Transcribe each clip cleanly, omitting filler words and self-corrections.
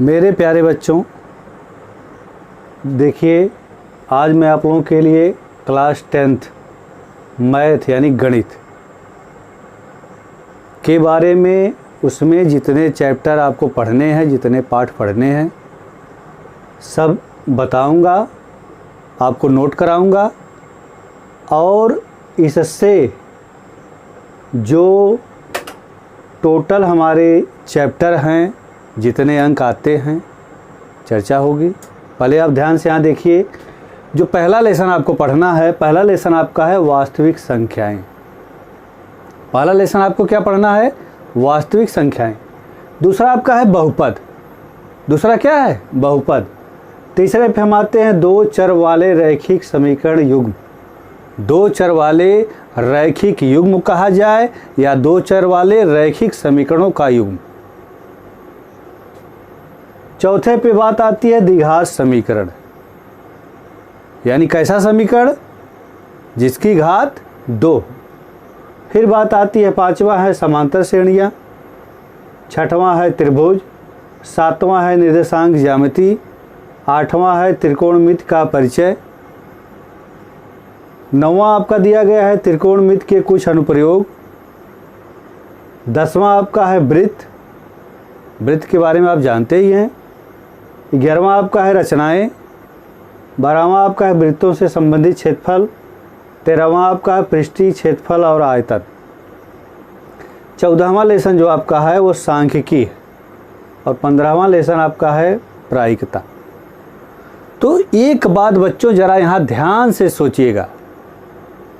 मेरे प्यारे बच्चों, देखिए आज मैं आप लोगों के लिए क्लास 10th मैथ यानी गणित के बारे में, उसमें जितने चैप्टर आपको पढ़ने हैं, जितने पाठ पढ़ने हैं, सब बताऊंगा, आपको नोट कराऊंगा। और इससे जो टोटल हमारे चैप्टर हैं, जितने अंक आते हैं, चर्चा होगी। पहले आप ध्यान से यहाँ देखिए, जो पहला लेसन आपको पढ़ना है, पहला लेसन आपका है वास्तविक संख्याएं। पहला लेसन आपको क्या पढ़ना है? वास्तविक संख्याएं। दूसरा आपका है बहुपद। दूसरा क्या है? बहुपद। तीसरे पे हम आते हैं दो चर वाले रैखिक समीकरण युग्म। दो चर वाले रैखिक युग्म कहा जाए या दो चर वाले रैखिक समीकरणों का युग्म। चौथे पे बात आती है द्विघात समीकरण, यानी कैसा समीकरण? जिसकी घात 2। फिर बात आती है, पांचवा है समांतर श्रेणियां, छठवां है त्रिभुज, सातवां है निर्देशांक ज्यामिति, आठवां है त्रिकोणमिति का परिचय, नौवां आपका दिया गया है त्रिकोणमिति के कुछ अनुप्रयोग, 10वां आपका है वृत्त। वृत्त के बारे में आप जानते ही हैं। 11वां आपका है रचनाएं, 12वां आपका है वृत्तों से संबंधित क्षेत्रफल, 13वां आपका है पृष्ठीय क्षेत्रफल और आयतन, 14वां लेसन जो आपका है वो सांख्यिकी है और 15वां लेसन आपका है प्रायिकता। तो एक बात बच्चों ज़रा यहाँ ध्यान से सोचिएगा,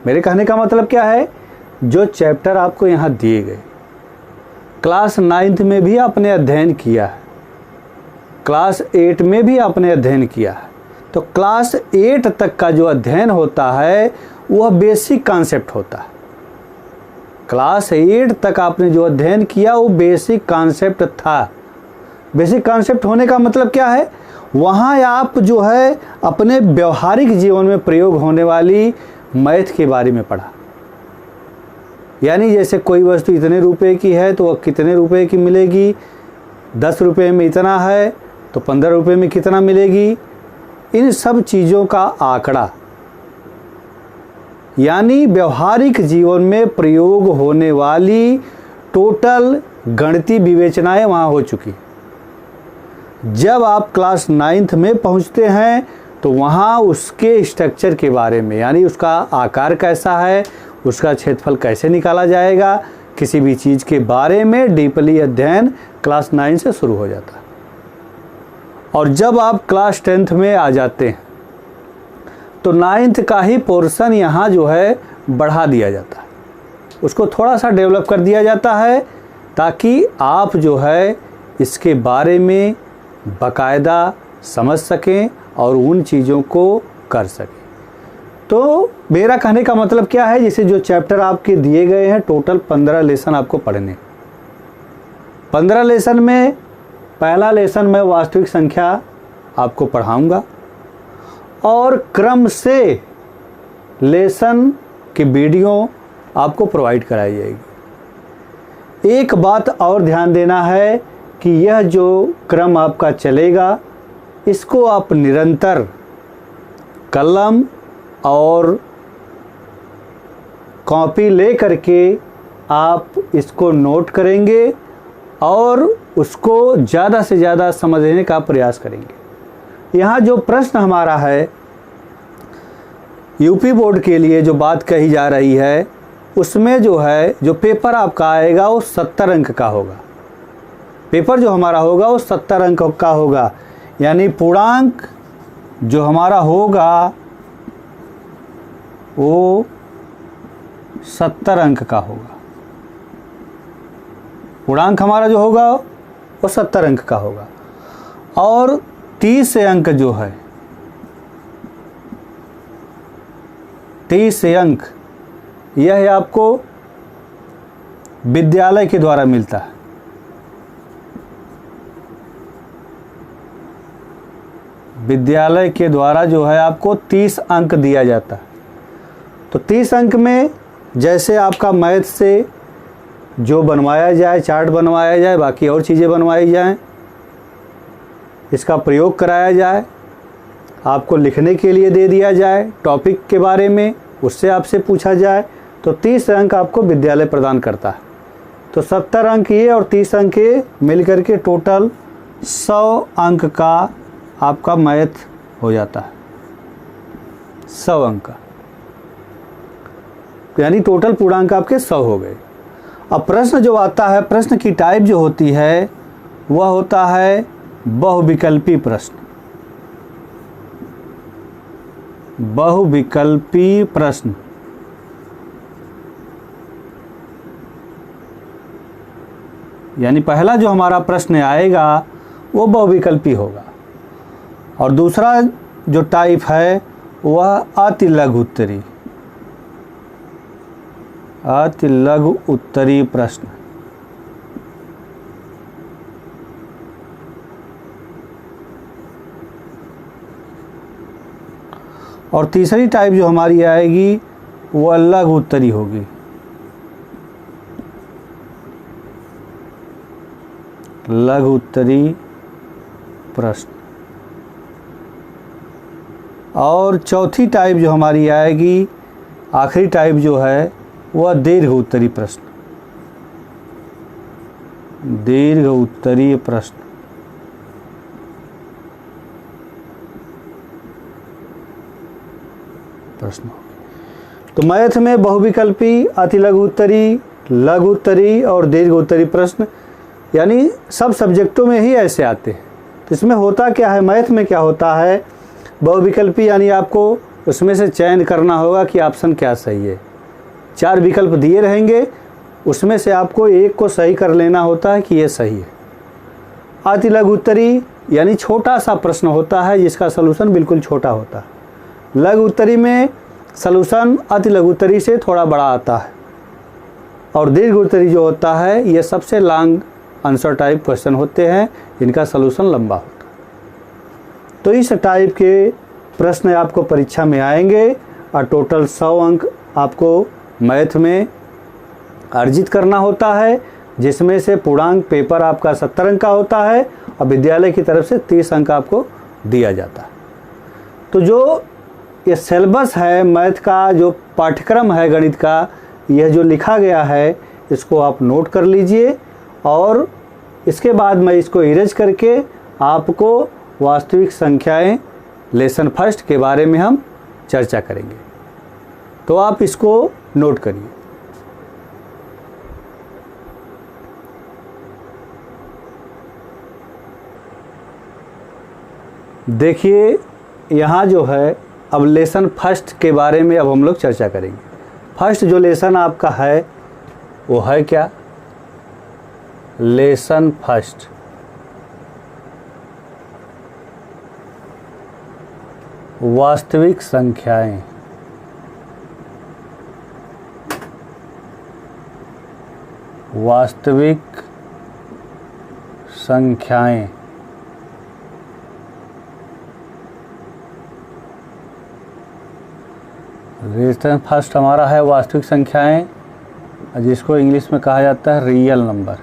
मेरे कहने का मतलब क्या है? जो चैप्टर आपको यहाँ दिए गए, क्लास 9th में भी आपने अध्ययन किया है, क्लास 8 में भी आपने अध्ययन किया है, तो क्लास 8 तक का जो अध्ययन होता है वह बेसिक कॉन्सेप्ट होता है। क्लास 8 तक आपने जो अध्ययन किया वो बेसिक कॉन्सेप्ट था। बेसिक कॉन्सेप्ट होने का मतलब क्या है? वहाँ आप जो है अपने व्यवहारिक जीवन में प्रयोग होने वाली मैथ के बारे में पढ़ा। यानी जैसे कोई वस्तु इतने रुपए की है तो वह कितने रुपए की मिलेगी, 10 रुपए में इतना है तो 15 रुपए में कितना मिलेगी, इन सब चीज़ों का आंकड़ा, यानी व्यवहारिक जीवन में प्रयोग होने वाली टोटल गणितीय विवेचनाएं वहाँ हो चुकी। जब आप क्लास 9th में पहुँचते हैं तो वहाँ उसके स्ट्रक्चर के बारे में, यानी उसका आकार कैसा है, उसका क्षेत्रफल कैसे निकाला जाएगा, किसी भी चीज़ के बारे में डीपली अध्ययन क्लास 9 से शुरू हो जाता है। और जब आप क्लास 10th में आ जाते हैं तो 9th का ही पोर्शन यहाँ जो है बढ़ा दिया जाता है, उसको थोड़ा सा डेवलप कर दिया जाता है ताकि आप जो है इसके बारे में बाकायदा समझ सकें और उन चीज़ों को कर सकें। तो मेरा कहने का मतलब क्या है, जैसे जो चैप्टर आपके दिए गए हैं, टोटल 15 लेसन आपको पढ़ने। 15 लेसन में पहला लेसन मैं वास्तविक संख्या आपको पढ़ाऊंगा और क्रम से लेसन की वीडियो आपको प्रोवाइड कराई जाएगी। एक बात और ध्यान देना है कि यह जो क्रम आपका चलेगा, इसको आप निरंतर कलम और कॉपी ले करके आप इसको नोट करेंगे और उसको ज़्यादा से ज़्यादा समझने का प्रयास करेंगे। यहाँ जो प्रश्न हमारा है यूपी बोर्ड के लिए जो बात कही जा रही है, उसमें जो है जो पेपर आपका आएगा वो 70 अंक का होगा। पेपर जो हमारा होगा वो 70 अंक का होगा, यानी पूर्णांक जो हमारा होगा वो 70 अंक का होगा। पूर्णांक हमारा जो होगा वो 70 अंक का होगा और 30 अंक जो है, 30 अंक यह आपको विद्यालय के द्वारा मिलता है। विद्यालय के द्वारा जो है आपको 30 अंक दिया जाता है। तो 30 अंक में जैसे आपका मैथ से जो बनवाया जाए, चार्ट बनवाया जाए, बाकी और चीज़ें बनवाई जाएं, इसका प्रयोग कराया जाए, आपको लिखने के लिए दे दिया जाए टॉपिक के बारे में, उससे आपसे पूछा जाए, तो 30 अंक आपको विद्यालय प्रदान करता है। तो 70 अंक ये और 30 अंक ये मिलकर के टोटल 100 अंक का आपका मैथ हो जाता है, 100 अंक का, यानी टोटल पूर्णांक आपके 100 हो गए। अब प्रश्न जो आता है, प्रश्न की टाइप जो होती है वह होता है बहुविकल्पी प्रश्न। बहुविकल्पी प्रश्न यानी पहला जो हमारा प्रश्न आएगा वो बहुविकल्पी होगा, और दूसरा जो टाइप है वह अति लघु उत्तरी, अति लघु उत्तरी प्रश्न। और तीसरी टाइप जो हमारी आएगी वह लघु उत्तरी होगी, लघु उत्तरी प्रश्न। और चौथी टाइप जो हमारी आएगी, आखिरी टाइप जो है वह दीर्घ उत्तरी प्रश्न, दीर्घ उत्तरीय प्रश्न। तो मैथ में बहुविकल्पी, अति लघु उत्तरी, लघु उत्तरी और दीर्घ उत्तरी प्रश्न, यानी सब सब्जेक्टों में ही ऐसे आते हैं। तो इसमें होता क्या है, मैथ में क्या होता है, बहुविकल्पी यानी आपको उसमें से चयन करना होगा कि ऑप्शन क्या सही है। 4 विकल्प दिए रहेंगे, उसमें से आपको एक को सही कर लेना होता है कि ये सही है। अति लघु उत्तरी यानी छोटा सा प्रश्न होता है जिसका सलूशन बिल्कुल छोटा होता है। लघु उत्तरी में सलूशन अति लघु उत्तरी से थोड़ा बड़ा आता है, और दीर्घ उत्तरी जो होता है ये सबसे लॉन्ग आंसर टाइप क्वेश्चन होते हैं, इनका सलूशन लंबा होता है। तो इस टाइप के प्रश्न आपको परीक्षा में आएंगे, और टोटल 100 अंक आपको मैथ में अर्जित करना होता है, जिसमें से पूर्णांक पेपर आपका 70 अंक का होता है और विद्यालय की तरफ से 30 अंक आपको दिया जाता है। तो जो ये सिलेबस है मैथ का, जो पाठ्यक्रम है गणित का, यह जो लिखा गया है इसको आप नोट कर लीजिए, और इसके बाद मैं इसको इरेज करके आपको वास्तविक संख्याएं लेसन फर्स्ट के बारे में हम चर्चा करेंगे। तो आप इसको नोट करिए। देखिए यहाँ जो है, अब लेसन फर्स्ट के बारे में अब हम लोग चर्चा करेंगे। फर्स्ट जो लेसन आपका है वो है क्या, लेसन फर्स्ट। वास्तविक संख्याएं। वास्तविक संख्याएं। लेसन फर्स्ट हमारा है वास्तविक संख्याएं, जिसको इंग्लिश में कहा जाता है real number.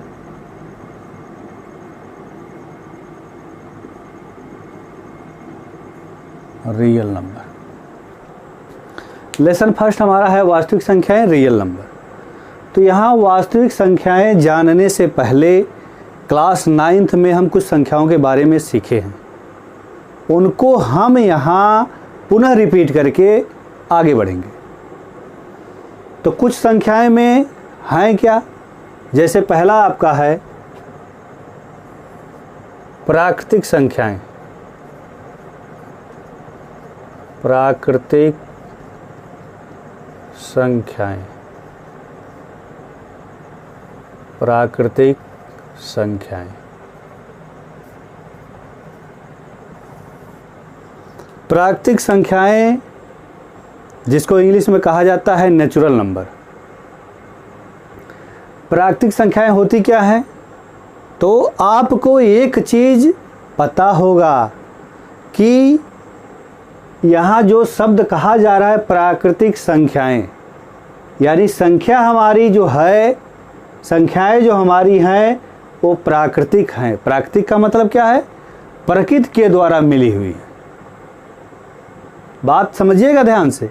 Real number. Lesson first हमारा है वास्तविक संख्याएं, रियल नंबर। तो यहाँ वास्तविक संख्याएं जानने से पहले क्लास 9th में हम कुछ संख्याओं के बारे में सीखे हैं, उनको हम यहाँ पुनः रिपीट करके आगे बढ़ेंगे। तो कुछ संख्याएं में हैं क्या, जैसे पहला आपका है प्राकृतिक संख्याएं। प्राकृतिक संख्याएं। प्राकृतिक संख्याएं। प्राकृतिक संख्याएं जिसको इंग्लिश में कहा जाता है नेचुरल नंबर। प्राकृतिक संख्याएं होती क्या हैं, तो आपको एक चीज़ पता होगा कि यहाँ जो शब्द कहा जा रहा है प्राकृतिक संख्याएं, यानी संख्या हमारी जो है, संख्याएं जो हमारी हैं वो प्राकृतिक हैं। प्राकृतिक का मतलब क्या है, प्रकृति के द्वारा मिली हुई। बात समझिएगा ध्यान से,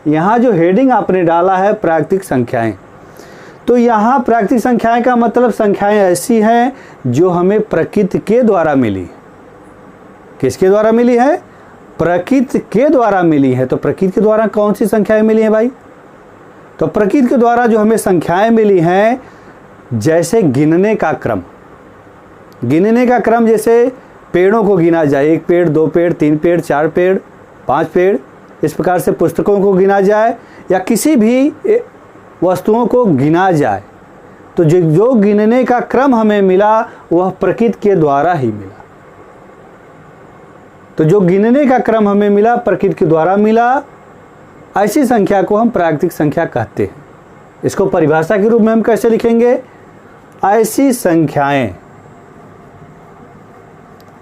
यहाँ जो हेडिंग आपने डाला है प्राकृतिक संख्याएं, तो यहाँ प्राकृतिक संख्याएं का मतलब संख्याएं ऐसी हैं जो हमें प्रकृति के द्वारा मिली। किसके द्वारा मिली है? प्रकृति के द्वारा मिली है। तो प्रकृति के द्वारा कौन सी संख्याएं मिली हैं भाई? तो प्रकृति के द्वारा जो हमें संख्याएं मिली हैं, जैसे गिनने का क्रम, गिनने का क्रम जैसे पेड़ों को गिना जाए, 1 पेड़, 2 पेड़, 3 पेड़, 4 पेड़, 5 पेड़, इस प्रकार से पुस्तकों को गिना जाए या किसी भी वस्तुओं को गिना जाए, तो जो गिनने का क्रम हमें मिला वह प्रकृति के द्वारा ही मिला। तो जो गिनने का क्रम हमें मिला प्रकृति के द्वारा मिला, ऐसी संख्या को हम प्राकृतिक संख्या कहते हैं। इसको परिभाषा के रूप में हम कैसे लिखेंगे? ऐसी संख्याएं,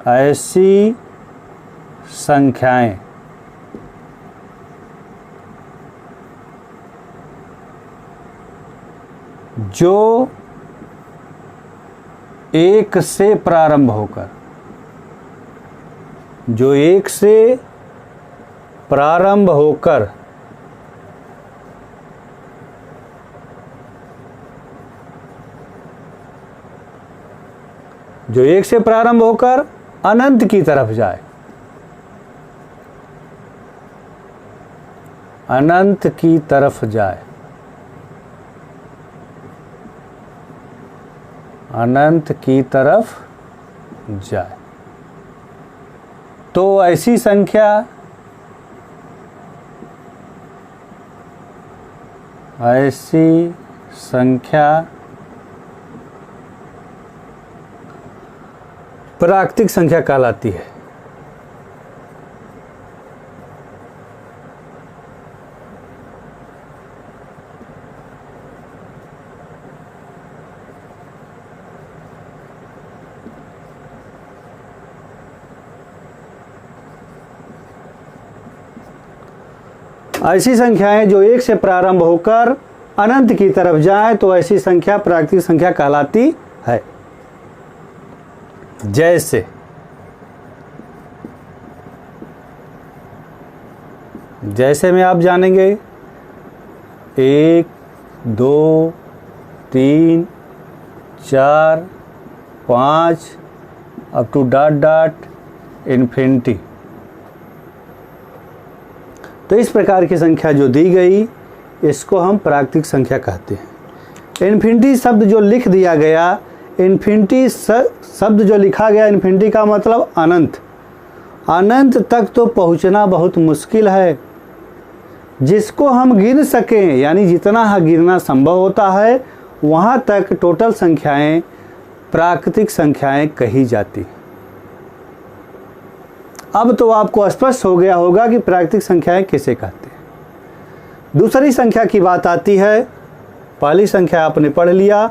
ऐसी संख्याएं जो 1 से प्रारंभ होकर, जो 1 से प्रारंभ होकर जो 1 से प्रारंभ होकर अनंत की तरफ जाए, अनंत की तरफ जाए, अनंत की तरफ जाए, तो ऐसी संख्या, ऐसी संख्या प्राकृतिक संख्या कहलाती है। ऐसी संख्याएं जो 1 से प्रारंभ होकर अनंत की तरफ जाए, तो ऐसी संख्या प्राकृतिक संख्या कहलाती है। जैसे जैसे में आप जानेंगे 1, 2, 3, 4, 5 up to dot dot infinity. तो इस प्रकार की संख्या जो दी गई, इसको हम प्राकृतिक संख्या कहते हैं। इन्फिनिटी शब्द जो लिख दिया गया, इन्फिनिटी शब्द जो लिखा गया, इन्फिनिटी का मतलब अनंत। अनंत तक तो पहुंचना बहुत मुश्किल है। जिसको हम गिन सकें, यानी जितना गिनना संभव होता है, वहाँ तक टोटल संख्याएं प्राकृतिक संख्याएं कही जाती। अब तो आपको स्पष्ट हो गया होगा कि प्राकृतिक संख्याएं किसे कहते हैं। दूसरी संख्या की बात आती है। पहली संख्या आपने पढ़ लिया,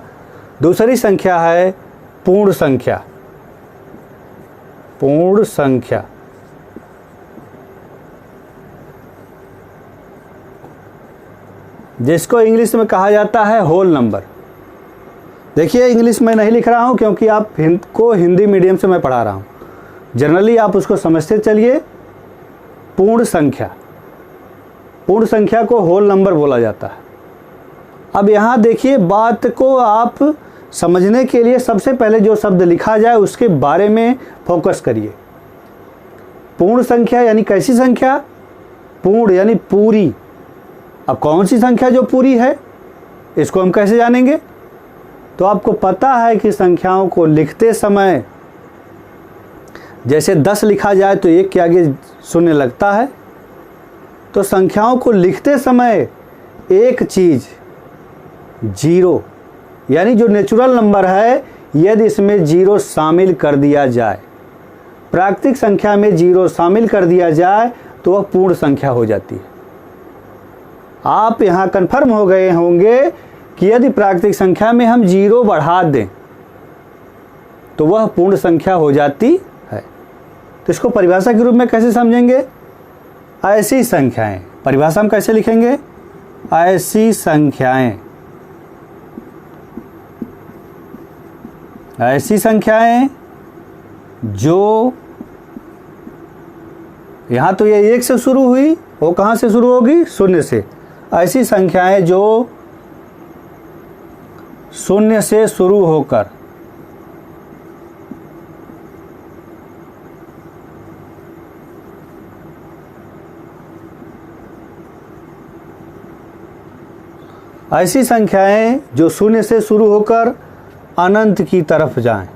दूसरी संख्या है पूर्ण संख्या। पूर्ण संख्या जिसको इंग्लिश में कहा जाता है होल नंबर। देखिए, इंग्लिश में नहीं लिख रहा हूं क्योंकि आप को हिंदी मीडियम से मैं पढ़ा रहा हूं। जनरली आप उसको समझते चलिए। पूर्ण संख्या, पूर्ण संख्या को होल नंबर बोला जाता है। अब यहाँ देखिए, बात को आप समझने के लिए सबसे पहले जो शब्द लिखा जाए उसके बारे में फोकस करिए। पूर्ण संख्या यानी कैसी संख्या? पूर्ण यानी पूरी। अब कौन सी संख्या जो पूरी है, इसको हम कैसे जानेंगे? तो आपको पता है कि संख्याओं को लिखते समय जैसे 10 लिखा जाए तो 1 के आगे शून्य लगता है। तो संख्याओं को लिखते समय एक चीज़ 0, यानी जो नेचुरल नंबर है, यदि इसमें 0 शामिल कर दिया जाए, प्राकृतिक संख्या में 0 शामिल कर दिया जाए, तो वह पूर्ण संख्या हो जाती है। आप यहाँ कन्फर्म हो गए होंगे कि यदि प्राकृतिक संख्या में हम 0 बढ़ा दें तो वह पूर्ण संख्या हो जाती है। तो इसको परिभाषा के रूप में कैसे समझेंगे? ऐसी संख्याएं, परिभाषा हम कैसे लिखेंगे? ऐसी संख्याएं, ऐसी संख्याएं जो यहाँ तो ये 1 से शुरू हुई, वो कहाँ से शुरू होगी? 0 से। ऐसी संख्याएं जो 0 से शुरू होकर ऐसी संख्याएं जो 0 से शुरू होकर अनंत की तरफ जाएं।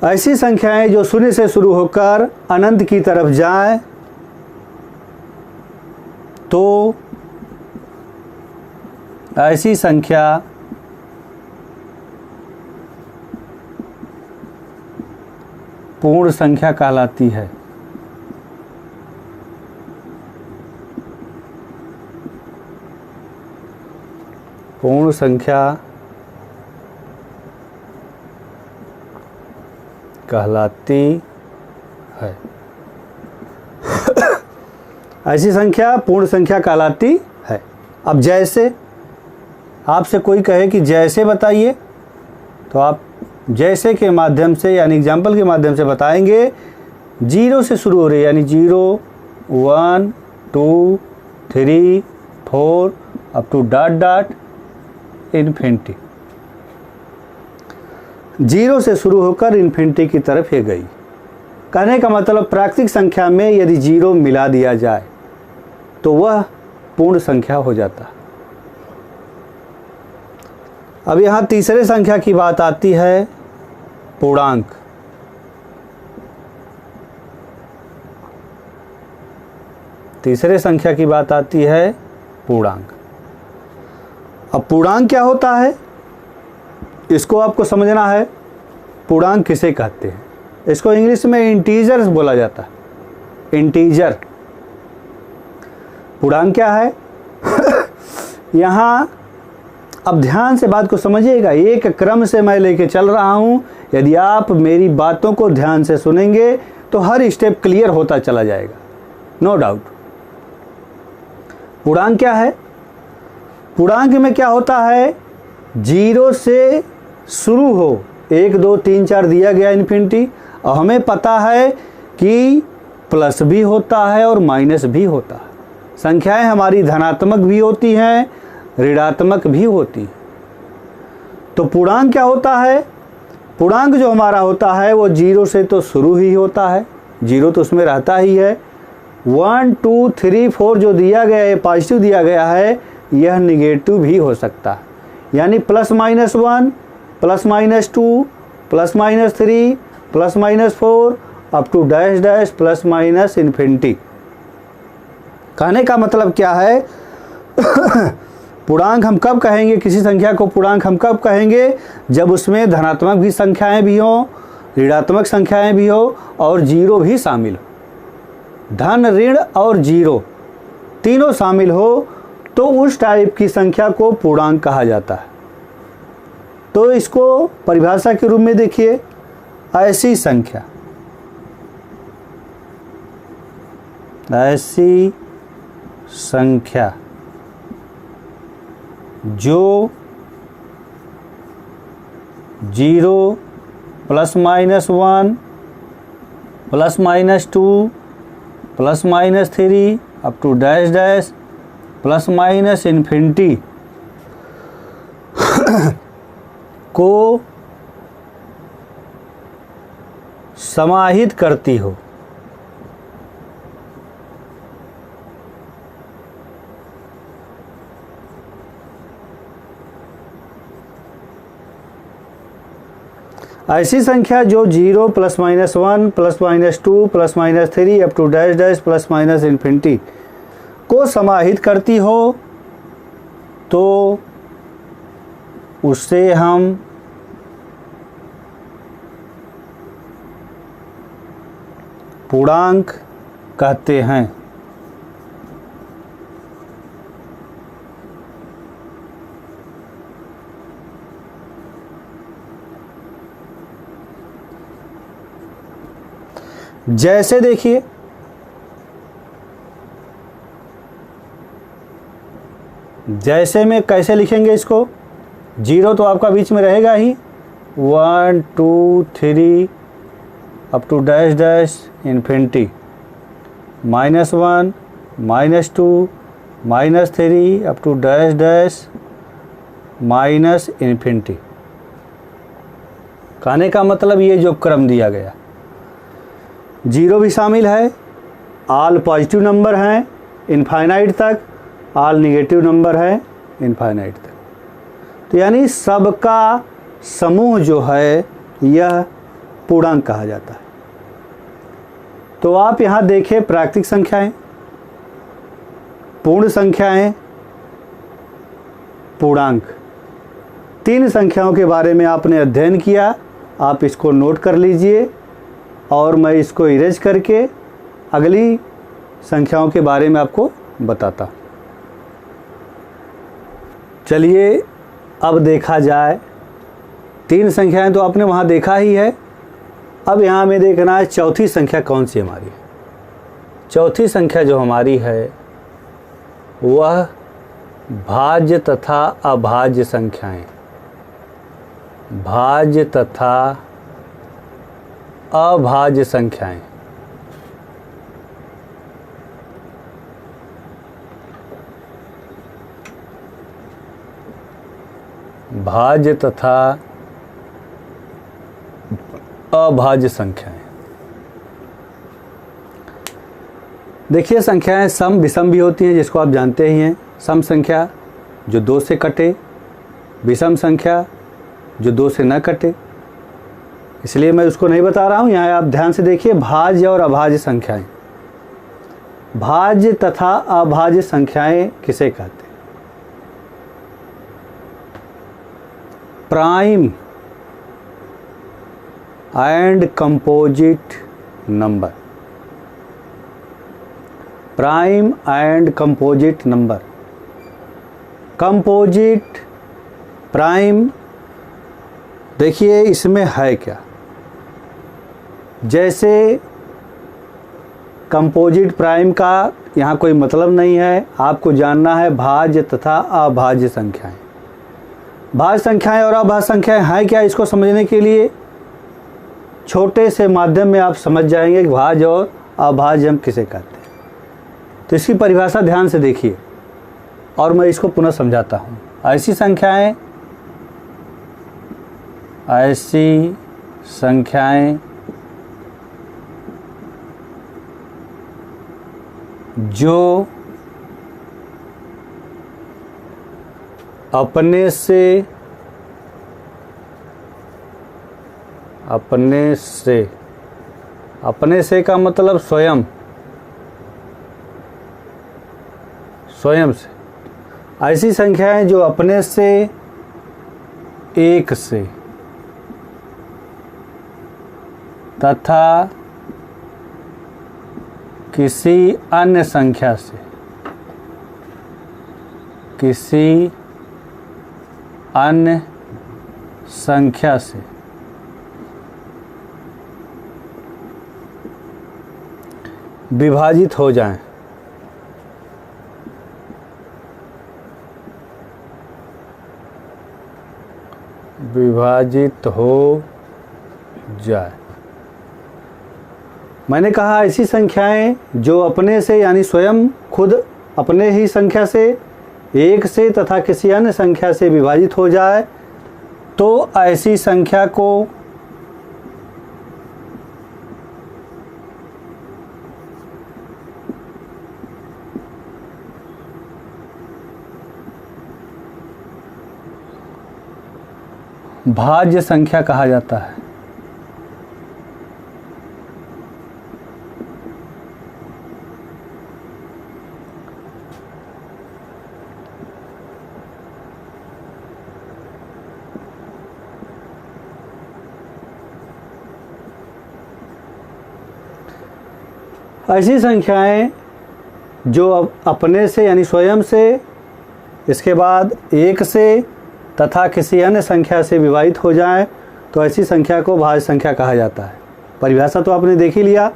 ऐसी संख्याएं जो 0 से शुरू होकर अनंत की तरफ जाएं तो ऐसी संख्या पूर्ण संख्या कहलाती है। पूर्ण संख्या कहलाती है। ऐसी संख्या पूर्ण संख्या कहलाती है। अब जैसे आपसे कोई कहे कि जैसे बताइए, तो आप जैसे के माध्यम से यानी एग्जाम्पल के माध्यम से बताएंगे। 0 से शुरू हो रही है यानी 0, 1, 2, 3, 4 अप टू डॉट इन्फिनिटी। 0 से शुरू होकर इन्फिनिटी की तरफ ये गई। कहने का मतलब प्राकृतिक संख्या में यदि 0 मिला दिया जाए तो वह पूर्ण संख्या हो जाता। अब यहाँ तीसरे संख्या की बात आती है, पूर्णांक। तीसरे संख्या की बात आती है पूर्णांक। अब पूर्णांक क्या होता है इसको आपको समझना है। पूर्णांक किसे कहते हैं? इसको इंग्लिश में इंटीजर्स बोला जाता है। इंटीजर पूर्णांक क्या है? यहाँ अब ध्यान से बात को समझिएगा। एक क्रम से मैं लेके चल रहा हूँ। यदि आप मेरी बातों को ध्यान से सुनेंगे तो हर स्टेप क्लियर होता चला जाएगा, नो डाउट। पूर्णांक क्या है? पूर्णांक में क्या होता है? 0 से शुरू हो, 1, 2, 3, 4 दिया गया इन्फिनिटी। और हमें पता है कि प्लस भी होता है और माइनस भी होता है। संख्याएं हमारी धनात्मक भी होती हैं, ऋणात्मक भी होती। तो पूर्णांक क्या होता है? पूर्णांक जो हमारा होता है वो 0 से तो शुरू ही होता है, 0 तो उसमें रहता ही है। 1, 2, 3, 4 जो दिया गया है, पॉजिटिव दिया गया है, यह निगेटिव भी हो सकता है। यानी +-1, +-2, +-3, +-4 up to dash plus infinity. कहने का मतलब क्या है? पूर्णांक हम कब कहेंगे? किसी संख्या को पूर्णांक हम कब कहेंगे? जब उसमें धनात्मक भी संख्याएं भी हों, ऋणात्मक संख्याएं भी हो और 0 भी शामिल हो। धन, ऋण और 0 तीनों शामिल हो तो उस टाइप की संख्या को पूर्णांक कहा जाता है। तो इसको परिभाषा के रूप में देखिए, ऐसी संख्या जो 0, +-1, +-2, +-3 up to dash plus infinity को समाहित करती हो। ऐसी संख्या जो 0, +-1, +-2, +-3 up to dash plus infinity को समाहित करती हो तो उससे हम पूर्णांक कहते हैं। जैसे देखिए जैसे में कैसे लिखेंगे इसको, 0 तो आपका बीच में रहेगा ही, 1 2 3 up to dash dash infinity, -1 -2 -3 up to dash dash minus infinity. कहने का मतलब ये जो क्रम दिया गया, 0 भी शामिल है, ऑल पॉजिटिव नंबर हैं इनफाइनाइट तक, ऑल निगेटिव नंबर है इनफाइनाइट तक। तो यानी सबका समूह जो है यह पूर्णांक कहा जाता है। तो आप यहाँ देखें प्राकृतिक संख्याएं, पूर्ण संख्याएं, पूर्णांक, 3 संख्याओं के बारे में आपने अध्ययन किया। आप इसको नोट कर लीजिए और मैं इसको इरेज करके अगली संख्याओं के बारे में आपको बताता। चलिए अब देखा जाए, 3 संख्याएं तो आपने वहाँ देखा ही है। अब यहाँ हमें देखना है चौथी संख्या कौन सी हमारी है। चौथी संख्या जो हमारी है वह भाज्य तथा अभाज्य संख्याएं, भाज्य तथा अभाज्य संख्याएं। भाज्य तथा अभाज्य संख्याएं। देखिए संख्याएं सम विषम भी होती हैं, जिसको आप जानते ही हैं। सम संख्या जो 2 से कटे, विषम संख्या जो 2 से न कटे, इसलिए मैं उसको नहीं बता रहा हूँ। यहाँ आप ध्यान से देखिए, भाज्य और अभाज्य संख्याएं। भाज्य तथा अभाज्य संख्याएं किसे कहते हैं? Prime and composite number, prime and composite number. Composite, prime, देखिए इसमें है क्या। जैसे कंपोजिट प्राइम का यहाँ कोई मतलब नहीं है, आपको जानना है भाज्य तथा अभाज्य संख्याएं। भाज्य संख्याएं और अभाज्य संख्याएं हैं क्या, इसको समझने के लिए छोटे से माध्यम में आप समझ जाएंगे कि भाज्य और अभाज्य हम किसे कहते हैं। तो इसकी परिभाषा ध्यान से देखिए और मैं इसको पुनः समझाता हूँ। ऐसी संख्याएं, ऐसी संख्याएं जो अपने से का मतलब स्वयं से। ऐसी संख्याएं जो अपने से, एक से तथा किसी अन्य संख्या से, किसी अन्य संख्या से विभाजित हो जाएं, विभाजित हो जाए। मैंने कहा ऐसी संख्याएं जो अपने से यानी स्वयं खुद अपने ही संख्या से, एक से तथा किसी अन्य संख्या से विभाजित हो जाए, तो ऐसी संख्या को भाज्य संख्या कहा जाता है। ऐसी संख्याएं जो अपने से यानी स्वयं से, इसके बाद एक से तथा किसी अन्य संख्या से विभाजित हो जाए, तो ऐसी संख्या को भाज्य संख्या कहा जाता है। परिभाषा तो आपने देख ही लिया।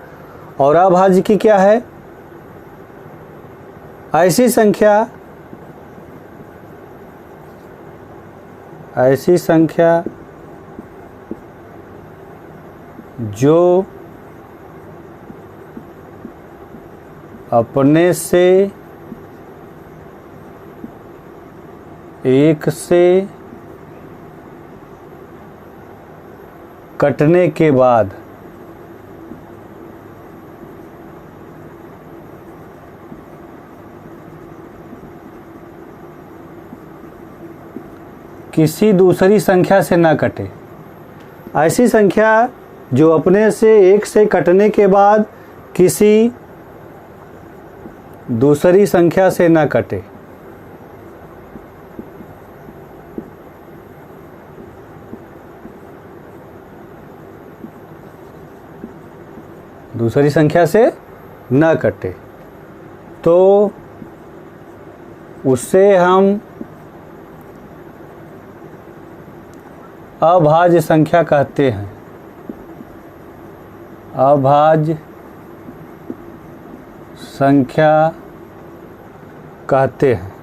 और अभाज्य की क्या है? ऐसी संख्या ऐसी संख्या जो अपने से एक से कटने के बाद किसी दूसरी संख्या से ना कटे। ऐसी संख्या जो अपने से एक से कटने के बाद किसी दूसरी संख्या से ना कटे। दूसरी संख्या से न कटे तो उससे हम अभाज्य संख्या कहते हैं। अभाज्य संख्या कहते हैं।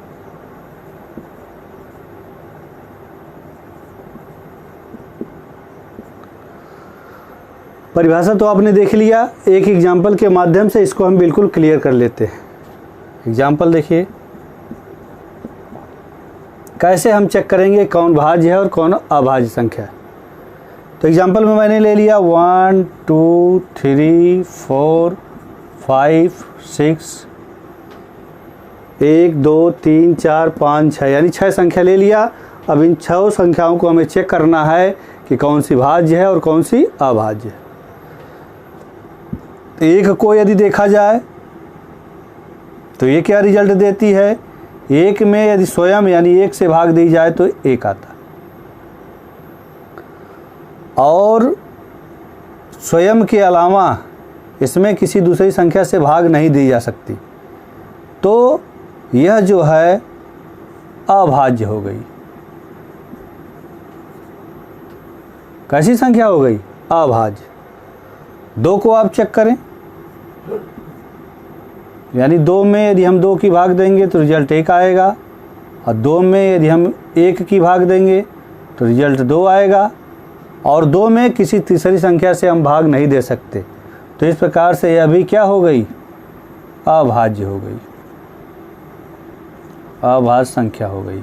परिभाषा तो आपने देख लिया, एक एग्जाम्पल के माध्यम से इसको हम बिल्कुल क्लियर कर लेते हैं। एग्जाम्पल देखिए, कैसे हम चेक करेंगे कौन भाज्य है और कौन अभाज्य संख्या है। तो एग्जाम्पल में मैंने ले लिया 1 2 3 4 5 6 1 2 3 4 5 6 यानी 6 संख्या ले लिया। अब इन 6 संख्याओं को हमें चेक करना है कि कौन सी भाज्य है और कौन सी अभाज्य है। तो एक को यदि देखा जाए तो ये क्या रिजल्ट देती है, एक में यदि स्वयं यानी एक से भाग दी जाए तो एक आता, और स्वयं के अलावा इसमें किसी दूसरी संख्या से भाग नहीं दी जा सकती, तो यह जो है अभाज्य हो गई। कैसी संख्या हो गई, अभाज्य। 2 को आप चेक करें, यानी 2 में यदि हम 2 की भाग देंगे तो रिजल्ट 1 आएगा, और 2 में यदि हम 1 की भाग देंगे तो रिजल्ट 2 आएगा, और 2 में किसी तीसरी संख्या से हम भाग नहीं दे सकते। तो इस प्रकार से यह भी क्या हो गई, अभाज्य हो गई, अभाज्य संख्या हो गई।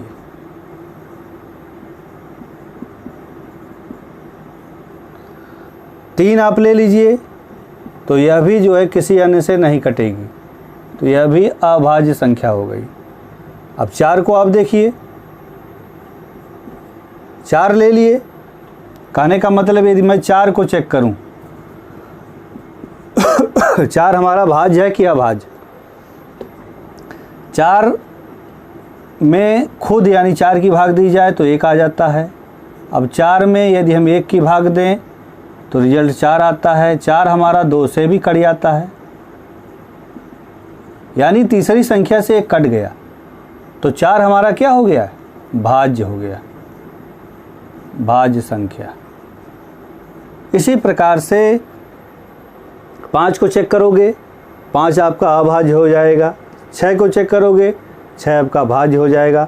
तीन आप ले लीजिए तो यह भी जो है किसी अन्य से नहीं कटेगी, तो यह भी अभाज्य संख्या हो गई। अब 4 को आप देखिए, 4 ले लिए, कहने का मतलब यदि मैं 4 को चेक करूं 4 हमारा भाज्य है कि अभाज्य। 4 में खुद यानी 4 की भाग दी जाए तो 1 आ जाता है। अब 4 में यदि हम 1 की भाग दें तो रिजल्ट 4 आता है। 4 हमारा 2 से भी कट जाता है, यानी तीसरी संख्या से 1 कट गया, तो 4 हमारा क्या हो गया, भाज्य हो गया, भाज्य संख्या। इसी प्रकार से 5 को चेक करोगे 5 आपका अभाज्य हो जाएगा, 6 को चेक करोगे 6 आपका भाज्य हो जाएगा।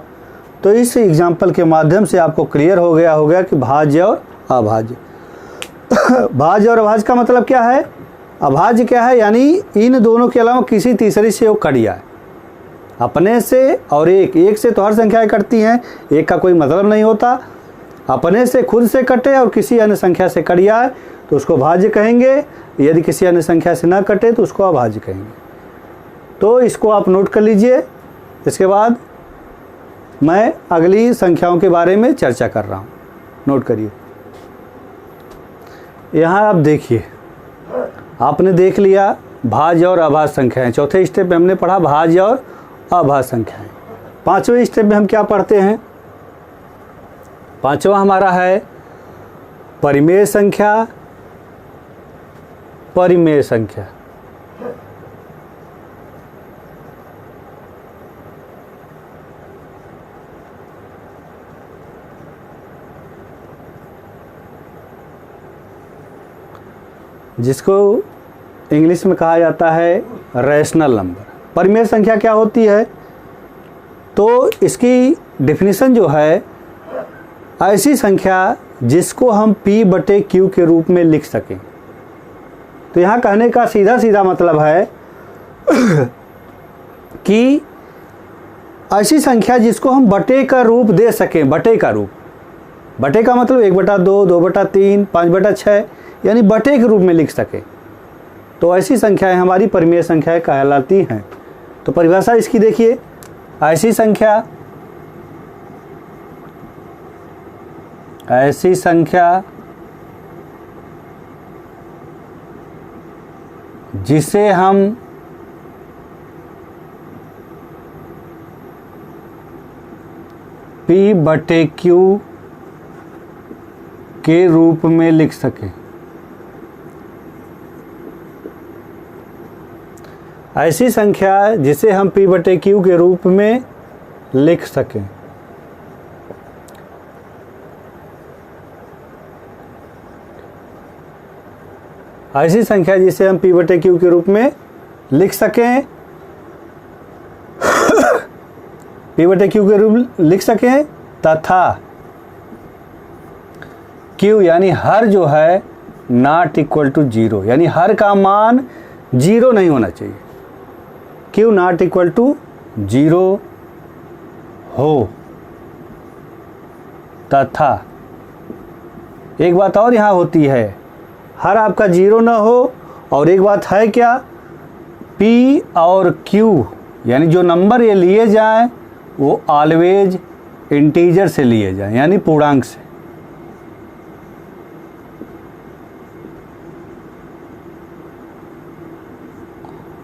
तो इस एग्जाम्पल के माध्यम से आपको क्लियर हो गया कि भाज्य और अभाज्य। भाज्य और अभाज्य का मतलब क्या है, अभाज्य क्या है, यानी इन दोनों के अलावा किसी तीसरी से वो कट जाए। अपने से और एक से तो हर संख्याएं कटती हैं, एक का कोई मतलब नहीं होता। अपने से खुद से कटे और किसी अन्य संख्या से कट जाए तो उसको भाज्य कहेंगे, यदि किसी अन्य संख्या से ना कटे तो उसको अभाज्य कहेंगे। तो इसको आप नोट कर लीजिए। इसके बाद मैं अगली संख्याओं के बारे में चर्चा कर रहा हूँ, नोट करिए। यहाँ आप देखिए, आपने देख लिया भाज्य और अभाज्य संख्याएं। चौथे स्टेप में हमने पढ़ा भाज्य और अभाज्य संख्याएं। 5वें स्टेप में हम क्या पढ़ते हैं, 5वां हमारा है परिमेय संख्या। परिमेय संख्या जिसको इंग्लिश में कहा जाता है रैशनल नंबर। परिमेय संख्या क्या होती है, तो इसकी डेफिनेशन जो है ऐसी संख्या जिसको हम P बटे Q के रूप में लिख सकें। तो यहाँ कहने का सीधा सीधा मतलब है कि ऐसी संख्या जिसको हम बटे का रूप दे सकें। बटे का रूप, बटे का मतलब 1/2, 2/3, 5/6 यानी बटे के रूप में लिख सकें। तो ऐसी संख्याएं हमारी परिमेय संख्याएं कहलाती हैं। तो परिभाषा इसकी देखिए, ऐसी संख्या जिसे हम P बटे Q के रूप में लिख सकें। ऐसी संख्या जिसे हम P बटे Q के रूप में लिख सकें। ऐसी संख्या जिसे हम P बटे Q के रूप में लिख सकें, P बटे Q के रूप लिख सकें तथा Q यानी हर जो है नॉट इक्वल टू 0, यानी हर का मान 0 नहीं होना चाहिए। Q नॉट इक्वल टू 0 हो तथा एक बात और यहाँ होती है, हर आपका 0 ना हो। और एक बात है क्या, P और Q यानी जो नंबर ये लिए जाएं वो ऑलवेज इंटीजर से लिए जाएं, यानी पूर्णांक से।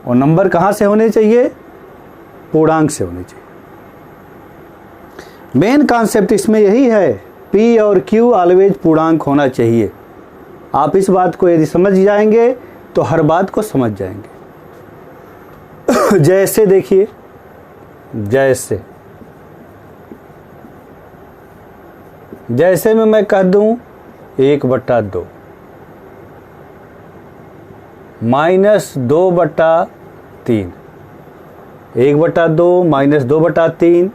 और नंबर कहाँ से होने चाहिए, पूर्णांक से होने चाहिए। मेन कॉन्सेप्ट इसमें यही है, P और Q ऑलवेज पूर्णांक होना चाहिए। आप इस बात को यदि समझ जाएंगे तो हर बात को समझ जाएंगे। जैसे देखिए, जैसे में मैं कह दूं 1/2 माइनस 2/3, 1/2 माइनस 2/3।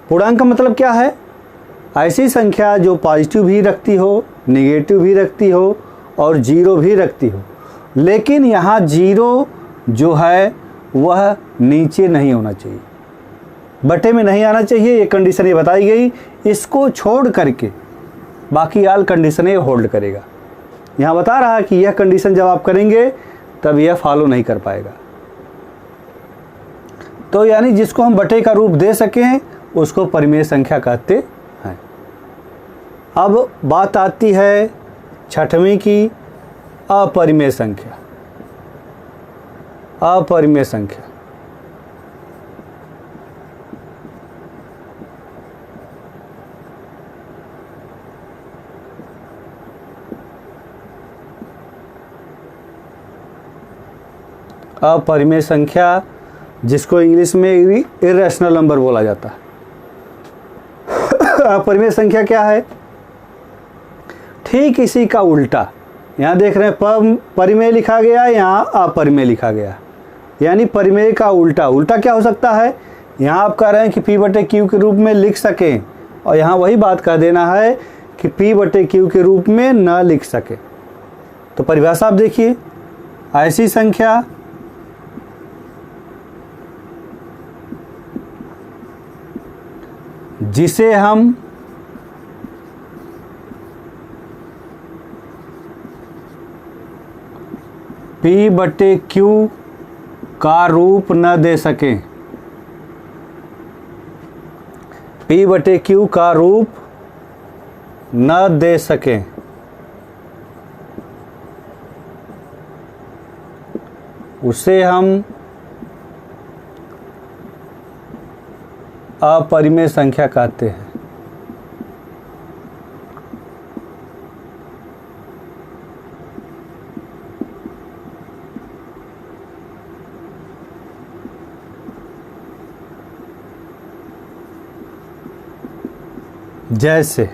पूर्णांक का मतलब क्या है, ऐसी संख्या जो पॉजिटिव भी रखती हो, निगेटिव भी रखती हो और 0 भी रखती हो। लेकिन यहाँ 0 जो है वह नीचे नहीं होना चाहिए, बटे में नहीं आना चाहिए। ये कंडीशन ये बताई गई, इसको छोड़ करके बाकी आल कंडीशनें होल्ड करेगा। यहाँ बता रहा है कि यह कंडीशन जब आप करेंगे तब यह फॉलो नहीं कर पाएगा। तो यानी जिसको हम बटे का रूप दे सकें उसको परिमेय संख्या कहते हैं। अब बात आती है छठवीं की, अपरिमेय संख्या। अपरिमेय संख्या अपरिमेय संख्या जिसको इंग्लिश में इर्रेशनल नंबर बोला जाता है। अपरिमेय संख्या क्या है, ठीक इसी का उल्टा। यहाँ देख रहे हैं परिमेय लिखा गया, यहाँ अपरिमेय लिखा गया, यानी परिमेय का उल्टा। उल्टा क्या हो सकता है, यहाँ आप कह रहे हैं कि P बटे Q के रूप में लिख सकें, और यहाँ वही बात कह देना है कि P बटे Q के रूप में न लिख सके। तो परिभाषा आप देखिए, ऐसी संख्या जिसे हम P बटे Q का रूप न दे सकें, P बटे Q का रूप न दे सकें, उसे हम अपरिमेय संख्या कहते हैं। जैसे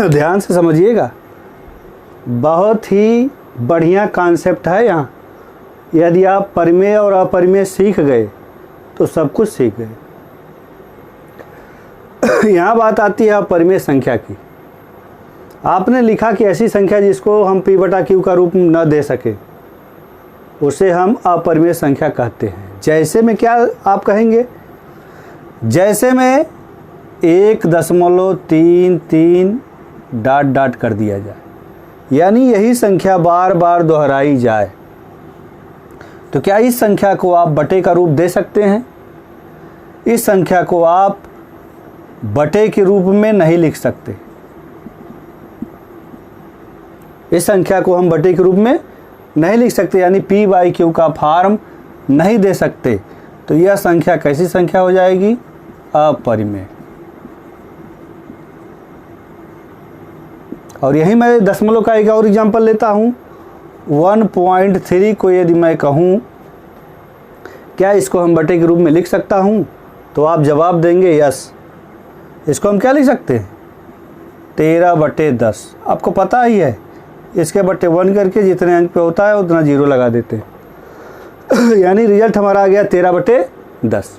ध्यान से समझिएगा, बहुत ही बढ़िया कॉन्सेप्ट है। यहाँ यदि आप परिमेय और अपरिमेय सीख गए तो सब कुछ सीख गए। यहाँ बात आती है अपरिमेय संख्या की। आपने लिखा कि ऐसी संख्या जिसको हम p बटा q का रूप न दे सके उसे हम अपरिमेय संख्या कहते हैं। जैसे में क्या आप कहेंगे, जैसे में 1.33 डॉट डॉट कर दिया जाए, यानी यही संख्या बार बार दोहराई जाए, तो क्या इस संख्या को आप बटे का रूप दे सकते हैं? इस संख्या को आप बटे के रूप में नहीं लिख सकते। इस संख्या को हम बटे के रूप में नहीं लिख सकते, यानी p बाई क्यू का फॉर्म नहीं दे सकते। तो यह संख्या कैसी संख्या हो जाएगी? अपरिमेय। और यही मैं दशमलव का एक और एग्जाम्पल लेता हूँ। 1.3 को यदि मैं कहूँ क्या इसको हम बटे के रूप में लिख सकता हूँ, तो आप जवाब देंगे यस। इसको हम क्या लिख सकते हैं? 13/10। आपको पता ही है, इसके बटे 1 करके जितने अंक पे होता है उतना 0 लगा देते हैं। यानी रिजल्ट हमारा आ गया 13/10।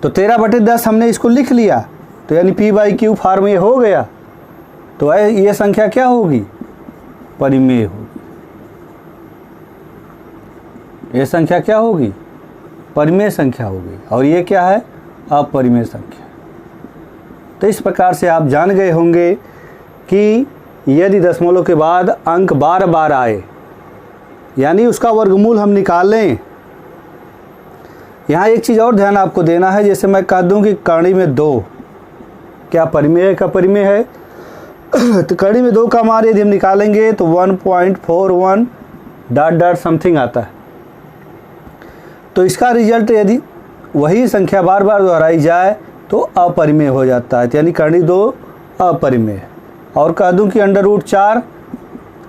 तो 13/10 हमने इसको लिख लिया, तो यानी p बाई क्यू फॉर्म ये हो गया। तो ये संख्या क्या होगी? परिमेय होगी। ये संख्या क्या होगी? परिमेय संख्या होगी। और ये क्या है? अपरिमेय संख्या। तो इस प्रकार से आप जान गए होंगे कि यदि दशमलव के बाद अंक बार बार आए, यानी उसका वर्गमूल हम निकालें। यहाँ एक चीज़ और ध्यान आपको देना है, जैसे मैं कह दूँ कि कड़ी में 2 क्या परिमेय का परिमेय है? तो कड़ी में 2 का मान यदि हम निकालेंगे तो 1.41 डॉट डॉट समथिंग आता है। तो इसका रिजल्ट यदि वही संख्या बार बार दोहराई जाए तो अपरिमेय हो जाता है, यानी कड़ी 2 अपरिमेय। और कह दूं कि √4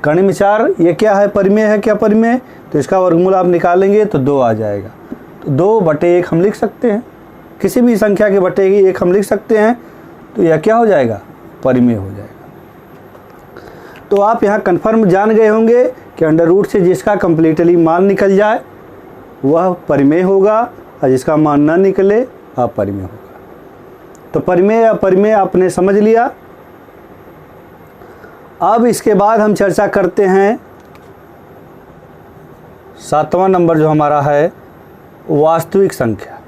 कड़ी में 4 ये क्या है? परिमेय है क्या? परिमेय। तो इसका वर्गमूल आप निकालेंगे तो 2 आ जाएगा। तो 2/1 हम लिख सकते हैं, किसी भी संख्या के बटे 1 हम लिख सकते हैं। तो यह क्या हो जाएगा? परिमेय हो जाएगा। तो आप यहाँ कन्फर्म जान गए होंगे कि √ से जिसका कंप्लीटली मान निकल जाए वह परिमेय होगा, और जिसका मान ना निकले अपरिमेय होगा। तो परिमेय अपरिमेय आपने समझ लिया। अब इसके बाद हम चर्चा करते हैं 7वां नंबर जो हमारा है वास्तविक संख्या।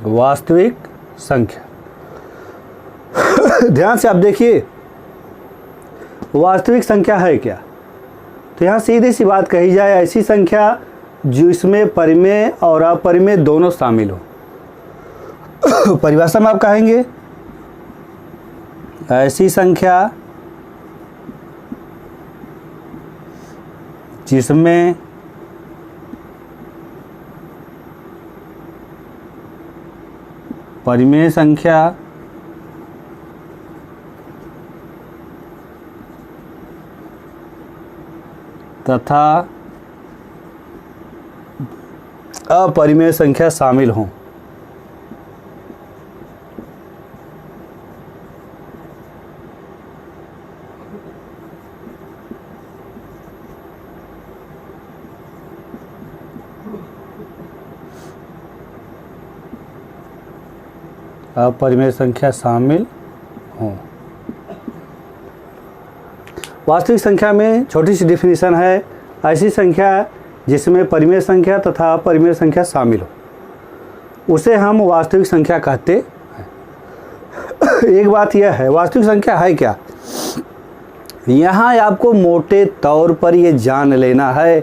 वास्तविक संख्या। ध्यान से आप देखिए, वास्तविक संख्या है क्या? तो यहाँ सीधी सी बात कही जाए, ऐसी संख्या जिसमें परिमेय और अपरिमेय दोनों शामिल हो। परिभाषा में आप कहेंगे ऐसी संख्या जिसमें परिमेय संख्या तथा अपरिमेय संख्या शामिल हों। अपरिमेय संख्या शामिल हों। वास्तविक संख्या में छोटी सी डिफिनीशन है, ऐसी संख्या जिसमें परिमेय संख्या तथा अपरिमेय संख्या शामिल हो उसे हम वास्तविक संख्या कहते हैं। एक बात यह है, वास्तविक संख्या है क्या? यहाँ आपको मोटे तौर पर ये जान लेना है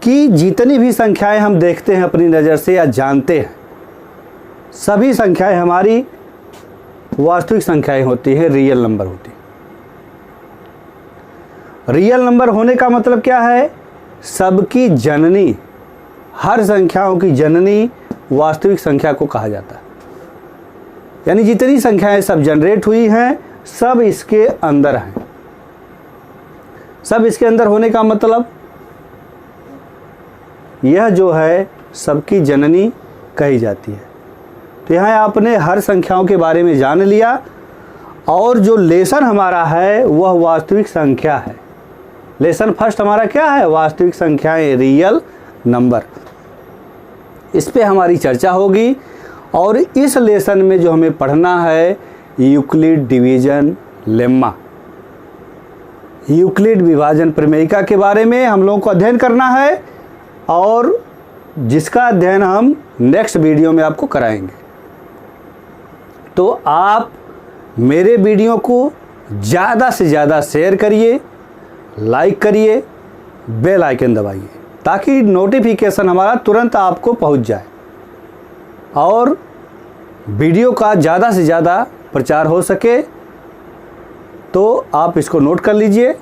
कि जितनी भी संख्याएं हम देखते हैं अपनी नज़र से या जानते हैं, सभी संख्याएं हमारी वास्तविक संख्याएं होती हैं, रियल नंबर होती है। रियल नंबर होने का मतलब क्या है? सबकी जननी, हर संख्याओं की जननी वास्तविक संख्या को कहा जाता है। यानी जितनी संख्याएं सब जनरेट हुई हैं सब इसके अंदर हैं। सब इसके अंदर होने का मतलब यह जो है सबकी जननी कही जाती है। तो यहाँ आपने हर संख्याओं के बारे में जान लिया। और जो लेसन हमारा है वह वास्तविक संख्या है। लेसन फर्स्ट हमारा क्या है? वास्तविक संख्याएं, रियल नंबर। इस पे हमारी चर्चा होगी। और इस लेसन में जो हमें पढ़ना है यूक्लिड डिवीजन लेम्मा, यूक्लिड विभाजन प्रमेयिका के बारे में हम लोगों को अध्ययन करना है, और जिसका अध्ययन हम नेक्स्ट वीडियो में आपको कराएंगे। तो आप मेरे वीडियो को ज़्यादा से ज़्यादा शेयर करिए, लाइक करिए, बेल आइकन दबाइए, ताकि नोटिफिकेशन हमारा तुरंत आपको पहुंच जाए और वीडियो का ज़्यादा से ज़्यादा प्रचार हो सके। तो आप इसको नोट कर लीजिए।